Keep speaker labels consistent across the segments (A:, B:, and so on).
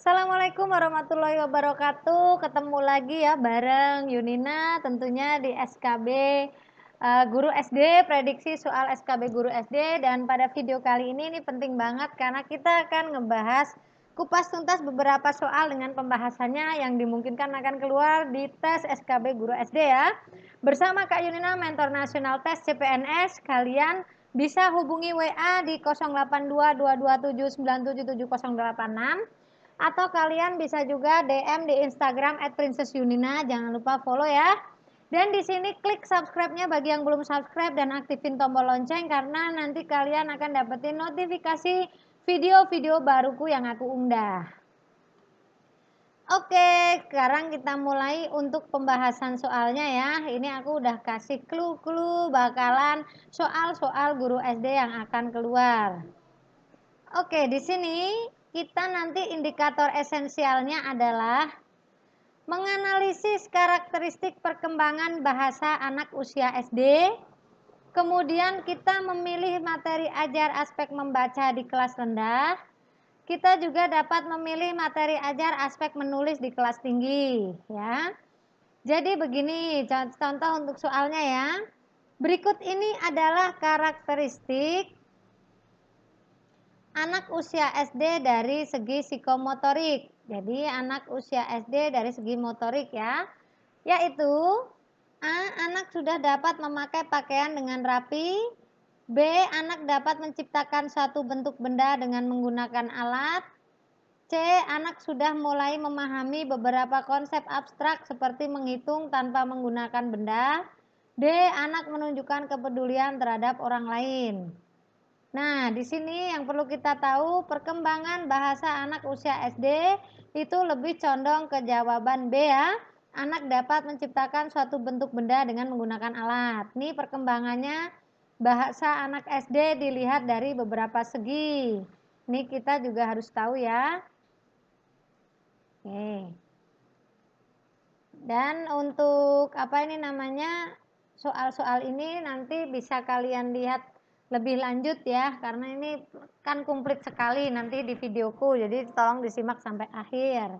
A: Assalamualaikum warahmatullahi wabarakatuh. Ketemu lagi ya bareng Yunina tentunya di SKB Guru SD, prediksi soal SKB Guru SD. Dan pada video kali ini penting banget karena kita akan ngebahas kupas tuntas beberapa soal dengan pembahasannya yang dimungkinkan akan keluar di tes SKB Guru SD ya. Bersama Kak Yunina, mentor nasional tes CPNS, kalian bisa hubungi WA di 082227977086 atau kalian bisa juga DM di Instagram @princessyunina. Jangan lupa follow ya. Dan di sini klik subscribe-nya bagi yang belum subscribe dan aktifin tombol lonceng karena nanti kalian akan dapetin notifikasi video-video baruku yang aku unggah. Oke, sekarang kita mulai untuk pembahasan soalnya ya. Ini aku udah kasih clue-clue bakalan soal-soal guru SD yang akan keluar. Oke, di sini kita nanti indikator esensialnya adalah menganalisis karakteristik perkembangan bahasa anak usia SD. Kemudian kita memilih materi ajar aspek membaca di kelas rendah. Kita juga dapat memilih materi ajar aspek menulis di kelas tinggi, ya. Jadi begini contoh untuk soalnya ya. Berikut ini adalah karakteristik anak usia SD dari segi psikomotorik. Jadi anak usia SD dari segi motorik ya. Yaitu A. Anak sudah dapat memakai pakaian dengan rapi. B. Anak dapat menciptakan suatu bentuk benda dengan menggunakan alat. C. Anak sudah mulai memahami beberapa konsep abstrak seperti menghitung tanpa menggunakan benda. D. Anak menunjukkan kepedulian terhadap orang lain. Nah, di sini yang perlu kita tahu perkembangan bahasa anak usia SD itu lebih condong ke jawaban B ya. Anak dapat menciptakan suatu bentuk benda dengan menggunakan alat. Ini perkembangannya bahasa anak SD dilihat dari beberapa segi. Ini kita juga harus tahu ya. Oke. Dan untuk apa ini namanya soal-soal ini nanti bisa kalian lihat lebih lanjut ya, karena ini kan komplit sekali nanti di videoku, jadi tolong disimak sampai akhir.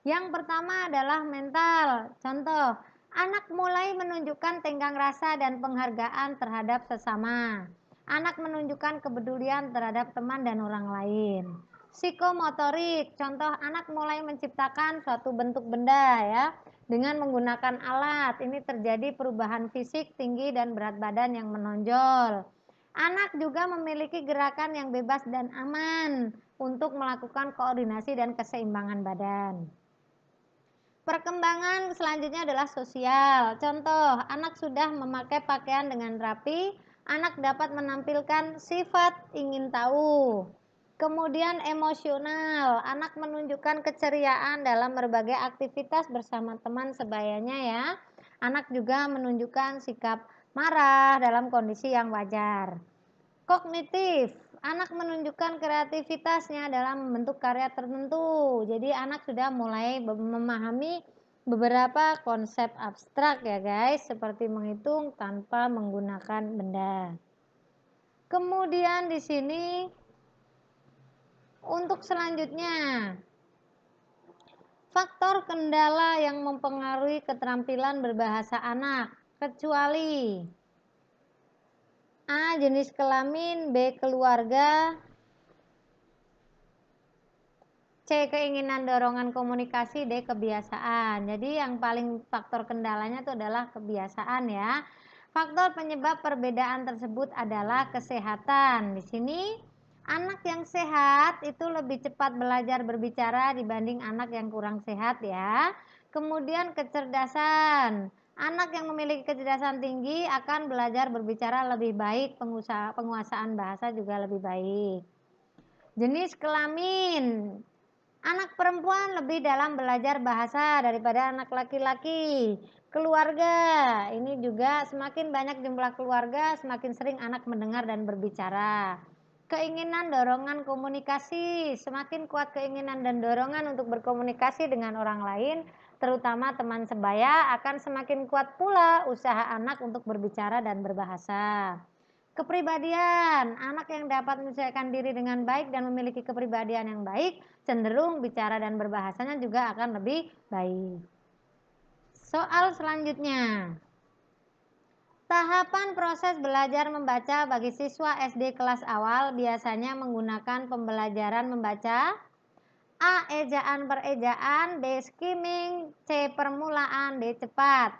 A: Yang pertama adalah mental. Contoh, anak mulai menunjukkan tenggang rasa dan penghargaan terhadap sesama. Anak menunjukkan kepedulian terhadap teman dan orang lain. Psikomotorik, contoh anak mulai menciptakan suatu bentuk benda ya dengan menggunakan alat. Ini terjadi perubahan fisik, tinggi dan berat badan yang menonjol. Anak juga memiliki gerakan yang bebas dan aman untuk melakukan koordinasi dan keseimbangan badan. Perkembangan selanjutnya adalah sosial. Contoh, anak sudah memakai pakaian dengan rapi, anak dapat menampilkan sifat ingin tahu. Kemudian emosional, anak menunjukkan keceriaan dalam berbagai aktivitas bersama teman sebayanya ya. Anak juga menunjukkan sikap marah dalam kondisi yang wajar. Kognitif, anak menunjukkan kreativitasnya dalam membentuk karya tertentu. Jadi anak sudah mulai memahami beberapa konsep abstrak ya guys, seperti menghitung tanpa menggunakan benda. Kemudian di sini untuk selanjutnya, faktor kendala yang mempengaruhi keterampilan berbahasa anak, kecuali A. Jenis kelamin, B. Keluarga, C. Keinginan dorongan komunikasi, D. Kebiasaan. Jadi yang paling faktor kendalanya itu adalah kebiasaan ya. Faktor penyebab perbedaan tersebut adalah kesehatan. Di sini anak yang sehat itu lebih cepat belajar berbicara dibanding anak yang kurang sehat ya. Kemudian kecerdasan. Anak yang memiliki kecerdasan tinggi akan belajar berbicara lebih baik, penguasaan bahasa juga lebih baik. Jenis kelamin. Anak perempuan lebih dalam belajar bahasa daripada anak laki-laki. Keluarga, ini juga semakin banyak jumlah keluarga, semakin sering anak mendengar dan berbicara. Keinginan dorongan komunikasi, semakin kuat keinginan dan dorongan untuk berkomunikasi dengan orang lain, terutama teman sebaya, akan semakin kuat pula usaha anak untuk berbicara dan berbahasa. Kepribadian, anak yang dapat menyesuaikan diri dengan baik dan memiliki kepribadian yang baik, cenderung bicara dan berbahasanya juga akan lebih baik. Soal selanjutnya. Tahapan proses belajar membaca bagi siswa SD kelas awal biasanya menggunakan pembelajaran membaca A. Ejaan per ejaan, B. Skimming, C. Permulaan, D. Cepat.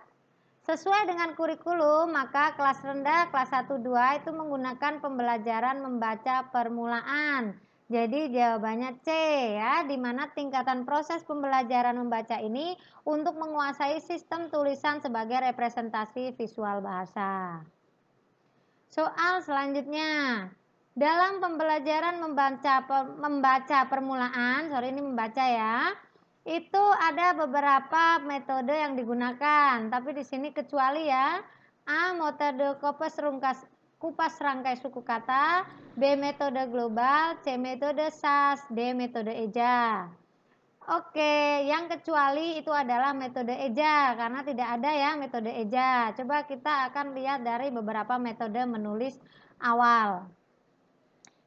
A: Sesuai dengan kurikulum, maka kelas rendah, kelas 1-2 itu menggunakan pembelajaran membaca permulaan. Jadi jawabannya C ya, di mana tingkatan proses pembelajaran membaca ini untuk menguasai sistem tulisan sebagai representasi visual bahasa. Soal selanjutnya. Dalam pembelajaran membaca permulaan, ini membaca ya. Itu ada beberapa metode yang digunakan, tapi di sini kecuali ya. A. Metode kupas rangkai suku kata, B. Metode global, C. Metode SAS, D. Metode eja. Oke, yang kecuali itu adalah metode eja, karena tidak ada ya metode eja. Coba kita akan lihat dari beberapa metode menulis awal.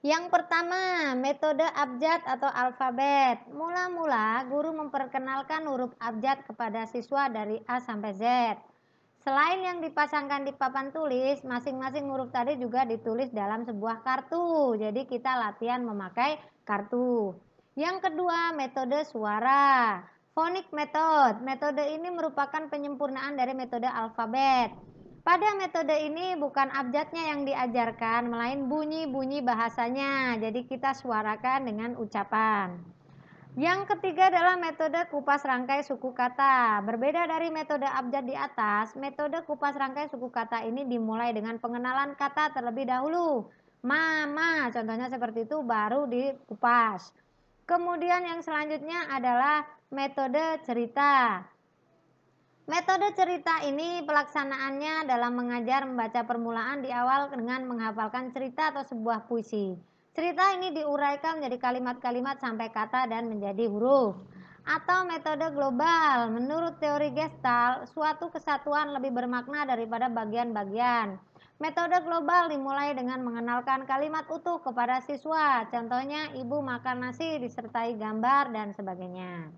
A: Yang pertama, metode abjad atau alfabet. Mula-mula guru memperkenalkan huruf abjad kepada siswa dari A sampai Z. Selain yang dipasangkan di papan tulis, masing-masing huruf tadi juga ditulis dalam sebuah kartu. Jadi kita latihan memakai kartu. Yang kedua, metode suara. Phonic method. Metode ini merupakan penyempurnaan dari metode alfabet. Pada metode ini bukan abjadnya yang diajarkan, melainkan bunyi-bunyi bahasanya. Jadi kita suarakan dengan ucapan. Yang ketiga adalah metode kupas rangkai suku kata. Berbeda dari metode abjad di atas, metode kupas rangkai suku kata ini dimulai dengan pengenalan kata terlebih dahulu. Mama, contohnya seperti itu, baru dikupas. Kemudian yang selanjutnya adalah metode cerita. Metode cerita ini pelaksanaannya dalam mengajar membaca permulaan di awal dengan menghafalkan cerita atau sebuah puisi. Cerita ini diuraikan menjadi kalimat-kalimat sampai kata dan menjadi huruf. Atau metode global, menurut teori Gestalt, suatu kesatuan lebih bermakna daripada bagian-bagian. Metode global dimulai dengan mengenalkan kalimat utuh kepada siswa, contohnya ibu makan nasi disertai gambar dan sebagainya.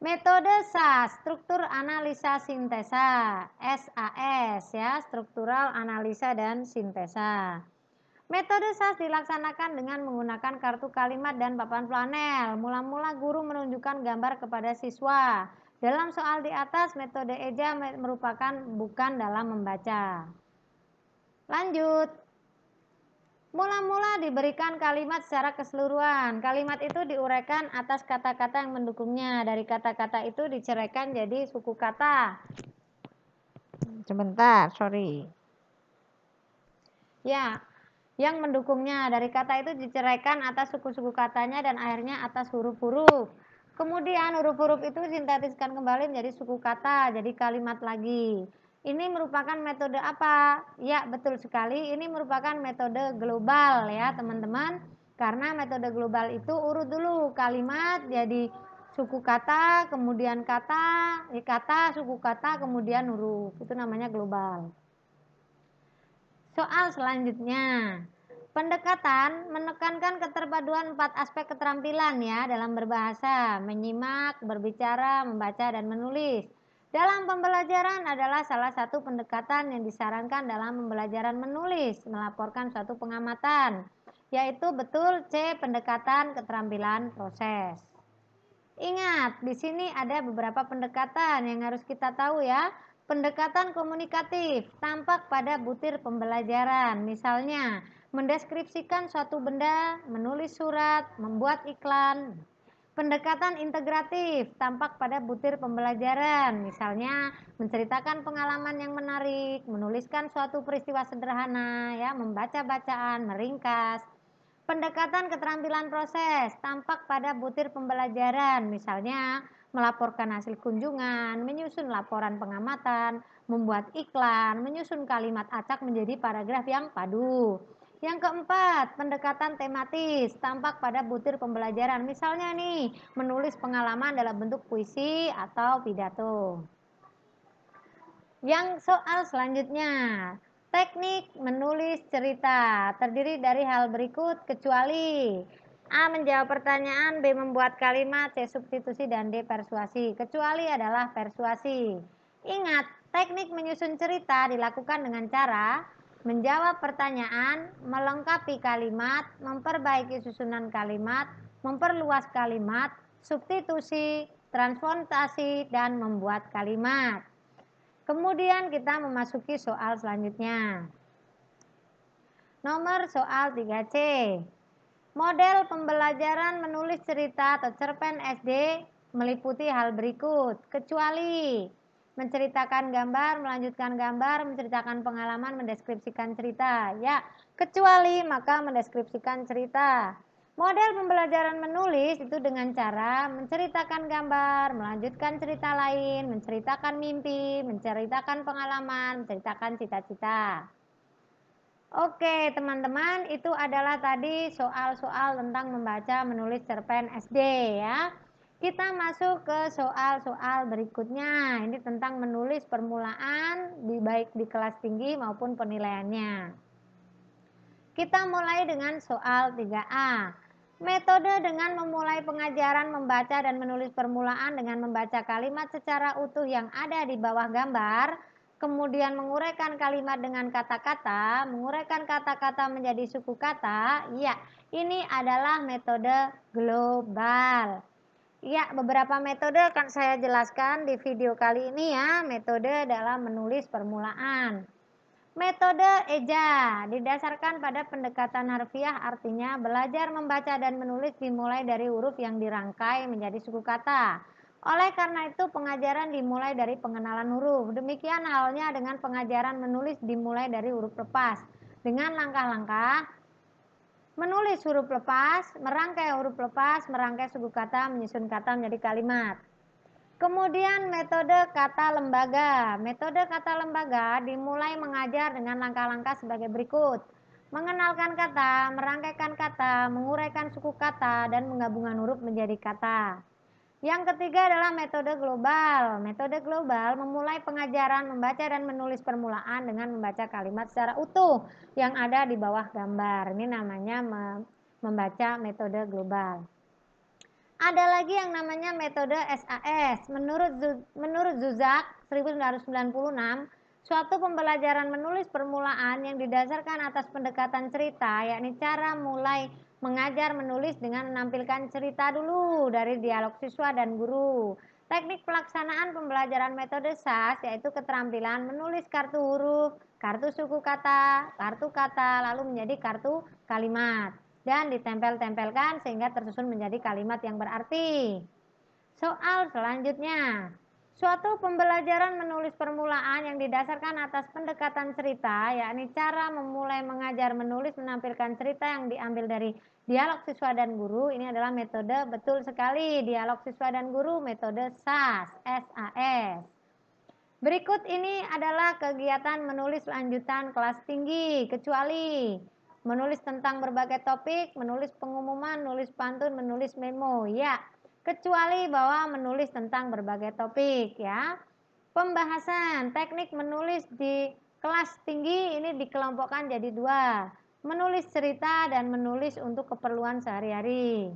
A: Metode SAS, struktur analisa sintesa, SAS ya, struktural analisa dan sintesa. Metode SAS dilaksanakan dengan menggunakan kartu kalimat dan papan flanel. Mula-mula guru menunjukkan gambar kepada siswa. Dalam soal di atas, metode eja merupakan bukan dalam membaca. Lanjut. Mula-mula diberikan kalimat secara keseluruhan. Kalimat itu diuraikan atas kata-kata yang mendukungnya. Dari kata-kata itu diceraikan jadi suku kata. Sebentar, sorry. Ya, yang mendukungnya dari kata itu diceraikan atas suku-suku katanya dan akhirnya atas huruf-huruf. Kemudian huruf-huruf itu sintetiskan kembali menjadi suku kata, jadi kalimat lagi. Ini merupakan metode apa? Ya, betul sekali. Ini merupakan metode global ya, teman-teman. Karena metode global itu urut dulu kalimat jadi suku kata, kemudian kata, suku kata, kemudian huruf. Itu namanya global. Soal selanjutnya. Pendekatan menekankan keterpaduan 4 aspek keterampilan ya dalam berbahasa, menyimak, berbicara, membaca, dan menulis. Dalam pembelajaran adalah salah satu pendekatan yang disarankan dalam pembelajaran menulis, melaporkan suatu pengamatan, yaitu betul C. Pendekatan keterampilan proses. Ingat, di sini ada beberapa pendekatan yang harus kita tahu ya. Pendekatan komunikatif tampak pada butir pembelajaran, misalnya mendeskripsikan suatu benda, menulis surat, membuat iklan. Pendekatan integratif tampak pada butir pembelajaran, misalnya menceritakan pengalaman yang menarik, menuliskan suatu peristiwa sederhana, ya, membaca bacaan, meringkas. Pendekatan keterampilan proses tampak pada butir pembelajaran, misalnya melaporkan hasil kunjungan, menyusun laporan pengamatan, membuat iklan, menyusun kalimat acak menjadi paragraf yang padu. Yang keempat, pendekatan tematis tampak pada butir pembelajaran, misalnya nih, menulis pengalaman dalam bentuk puisi atau pidato. Yang soal selanjutnya, Teknik menulis cerita terdiri dari hal berikut kecuali A. Menjawab pertanyaan, B. Membuat kalimat, C. Substitusi, dan D. Persuasi. Kecuali adalah persuasi. Ingat, teknik menyusun cerita dilakukan dengan cara menjawab pertanyaan, melengkapi kalimat, memperbaiki susunan kalimat, memperluas kalimat, substitusi, transformasi, dan membuat kalimat. Kemudian kita memasuki soal selanjutnya. Nomor soal 3C. Model pembelajaran menulis cerita atau cerpen SD meliputi hal berikut. Kecuali menceritakan gambar, melanjutkan gambar, menceritakan pengalaman, mendeskripsikan cerita. Ya, kecuali maka mendeskripsikan cerita. Model pembelajaran menulis itu dengan cara menceritakan gambar, melanjutkan cerita lain, menceritakan mimpi, menceritakan pengalaman, menceritakan cita-cita. Oke, teman-teman, itu adalah tadi soal-soal tentang membaca menulis cerpen SD ya. Kita masuk ke soal-soal berikutnya. Ini tentang menulis permulaan baik di kelas tinggi maupun penilaiannya. Kita mulai dengan soal 3A. Metode dengan memulai pengajaran membaca dan menulis permulaan dengan membaca kalimat secara utuh yang ada di bawah gambar, kemudian menguraikan kalimat dengan kata-kata, menguraikan kata-kata menjadi suku kata. Ya, ini adalah metode global. Ya, beberapa metode akan saya jelaskan di video kali ini ya. Metode dalam menulis permulaan. Metode EJA didasarkan pada pendekatan harfiah, artinya belajar membaca dan menulis dimulai dari huruf yang dirangkai menjadi suku kata. Oleh karena itu pengajaran dimulai dari pengenalan huruf. Demikian halnya dengan pengajaran menulis dimulai dari huruf lepas. Dengan langkah-langkah menulis huruf lepas, merangkai huruf lepas, merangkai suku kata, menyusun kata menjadi kalimat. Kemudian metode kata lembaga. Metode kata lembaga dimulai mengajar dengan langkah-langkah sebagai berikut. Mengenalkan kata, merangkaikan kata, menguraikan suku kata, dan menggabungkan huruf menjadi kata. Yang ketiga adalah metode global. Metode global memulai pengajaran membaca dan menulis permulaan dengan membaca kalimat secara utuh yang ada di bawah gambar. Ini namanya membaca metode global. Ada lagi yang namanya metode SAS. Menurut Zuzak 1996, suatu pembelajaran menulis permulaan yang didasarkan atas pendekatan cerita, yakni cara mulai mengajar menulis dengan menampilkan cerita dulu dari dialog siswa dan guru. Teknik pelaksanaan pembelajaran metode SAS yaitu keterampilan menulis kartu huruf, kartu suku kata, kartu kata, lalu menjadi kartu kalimat dan ditempel-tempelkan sehingga tersusun menjadi kalimat yang berarti. Soal selanjutnya. Suatu pembelajaran menulis permulaan yang didasarkan atas pendekatan cerita, yakni cara memulai mengajar menulis menampilkan cerita yang diambil dari dialog siswa dan guru. Ini adalah metode, betul sekali, dialog siswa dan guru, metode SAS, SAS. Berikut ini adalah kegiatan menulis lanjutan kelas tinggi, kecuali menulis tentang berbagai topik, menulis pengumuman, menulis pantun, menulis memo. Ya, kecuali bahwa menulis tentang berbagai topik ya. Pembahasan teknik menulis di kelas tinggi ini dikelompokkan jadi dua. Menulis cerita dan menulis untuk keperluan sehari-hari.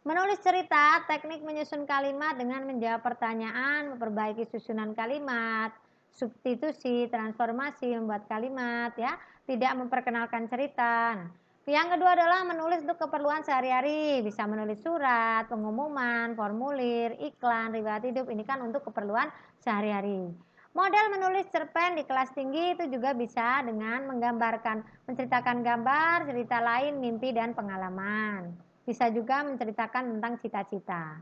A: Menulis cerita, teknik menyusun kalimat dengan menjawab pertanyaan, memperbaiki susunan kalimat, substitusi, transformasi, membuat kalimat ya, tidak memperkenalkan cerita. Yang kedua adalah menulis untuk keperluan sehari-hari, bisa menulis surat, pengumuman, formulir, iklan, riwayat hidup, ini kan untuk keperluan sehari-hari. Model menulis cerpen di kelas tinggi itu juga bisa dengan menggambarkan, menceritakan gambar, cerita lain, mimpi, dan pengalaman. Bisa juga menceritakan tentang cita-cita.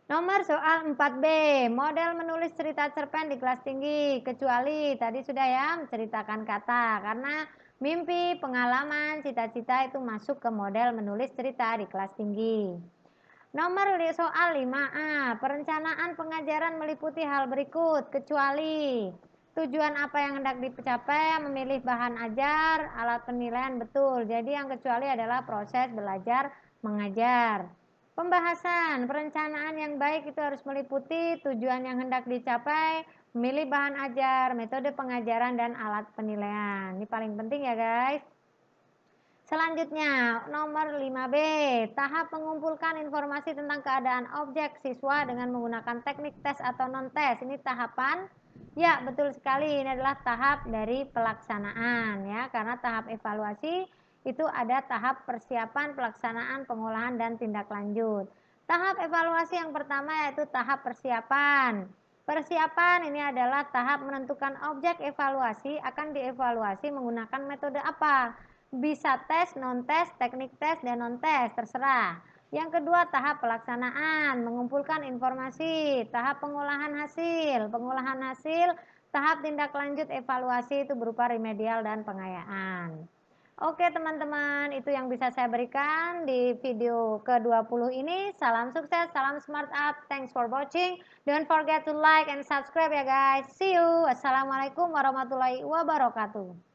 A: Nomor soal 4B, model menulis cerita cerpen di kelas tinggi, kecuali tadi sudah ya menceritakan kata, karena mimpi, pengalaman, cita-cita itu masuk ke model menulis cerita di kelas tinggi. Nomor soal 5A, perencanaan pengajaran meliputi hal berikut, kecuali tujuan apa yang hendak dicapai, memilih bahan ajar, alat penilaian, betul. Jadi yang kecuali adalah proses belajar mengajar. Pembahasan, perencanaan yang baik itu harus meliputi tujuan yang hendak dicapai, Memilih bahan ajar, metode pengajaran, dan alat penilaian. Ini paling penting ya guys. Selanjutnya, nomor 5B, tahap mengumpulkan informasi tentang keadaan objek siswa dengan menggunakan teknik tes atau non-tes. Ini tahapan? Ya, betul sekali. Ini adalah tahap dari pelaksanaan ya, karena tahap evaluasi itu ada tahap persiapan, pelaksanaan, pengolahan, dan tindak lanjut. Tahap evaluasi yang pertama yaitu tahap persiapan. Persiapan ini adalah tahap menentukan objek evaluasi akan dievaluasi menggunakan metode apa. Bisa tes, non-tes, teknik tes, dan non-tes, terserah. Yang kedua, tahap pelaksanaan, mengumpulkan informasi, tahap pengolahan hasil, tahap tindak lanjut evaluasi itu berupa remedial dan pengayaan. Oke teman-teman, itu yang bisa saya berikan di video ke-20 ini. Salam sukses, salam smart up, thanks for watching. Don't forget to like and subscribe ya guys. See you. Assalamualaikum warahmatullahi wabarakatuh.